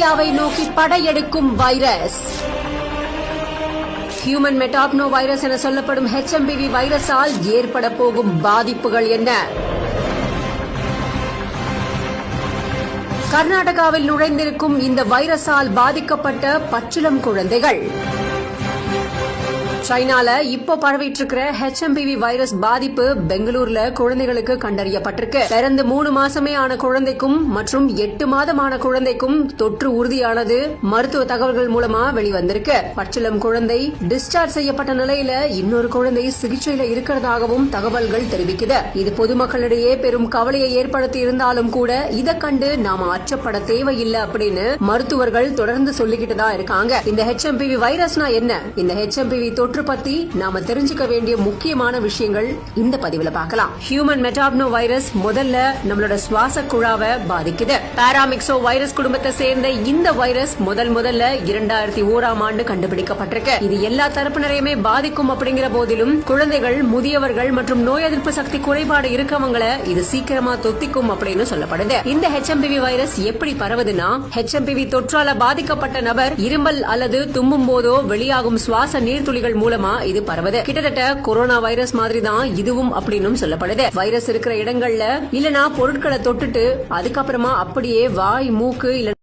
இந்தியாவை நோக்கி படையெடுக்கும் virus. Human மெட்டாப்னோ virus என சொல்லப்படும் HMPV வைரஸால் ஏற்பட போகும் பாதிப்புகள் என்ன? கர்நாடகாவில் நுழைந்திருக்கும் இந்த வைரஸால் பாதிக்கப்பட்ட பச்சிளம் குழந்தைகள். சைனால இப்போ பரவிட்டு இருக்கிற HMPV வைரஸ் பாதிப்பு பெங்களூர்ல குழந்தைகளுக்கு கண்டறியப்பட்டிருக்கு. பிறந்து 3 மாசமே ஆன குழந்தைக்கும் மற்றும் 8 மாதமான குழந்தைக்கும் தொற்று உறுதியானது மருத்துவ தகவல்கள் மூலமா வெளிவந்திருக்கு. பச்சிளம் குழந்தை டிஸ்சார்ஜ் செய்யப்பட்ட நிலையில இன்னொரு குழந்தை சிகிச்சையில இருக்கிறதாகவும் தகவல்கள் தெரிவிக்குது. இது பொதுமக்களிடையே பெரும் கவலையை ஏற்படுத்தி இருந்தாலும் கூட இதை கண்டு நாம அச்சப்பட தேவையில்லை அப்படின்னு மருத்துவர்கள் தொடர்ந்து சொல்லிக்கிட்டு தான் இருக்காங்க. இந்த HMPV வைரஸ்னா என்ன? இந்த HMPV தொற்று பத்தி நாம தெரிஞ்சுக்க வேண்டிய முக்கியமான விஷயங்கள் இந்த பதிவுல பார்க்கலாம். ஹியூமன் மெட்டாப்னோ வைரஸ் முதல்ல நம்மளோட சுவாச குழாவை பாதிக்குது. பாராமிக்சோ வைரஸ் குடும்பத்தை சேர்ந்த இந்த வைரஸ் முதல்ல 2001ஆம் ஆண்டு கண்டுபிடிக்கப்பட்டிருக்கு. இது எல்லா தரப்பினரையுமே பாதிக்கும் அப்படிங்கிற போதிலும் குழந்தைகள், முதியவர்கள் மற்றும் நோய் எதிர்ப்பு சக்தி குறைபாடு இருக்கவங்களை இது சீக்கிரமா தொத்திக்கும் அப்படின்னு சொல்லப்படுது. இந்த HMPV வைரஸ் எப்படி பரவுதுன்னா, HMPV தொற்றால பாதிக்கப்பட்ட நபர் இருமல் அல்லது தும்பும் போதோ வெளியாகும் சுவாச நீர்த்துளிகள் மூலமா இது பரவுது. கிட்டத்தட்ட கொரோனா வைரஸ் மாதிரி தான் இதுவும் அப்படின்னு சொல்லப்படுது. வைரஸ் இருக்கிற இடங்கள்ல இல்லனா பொருட்களை தொட்டுட்டு அதுக்கப்புறமா அப்படியே வாய், மூக்கு இல்ல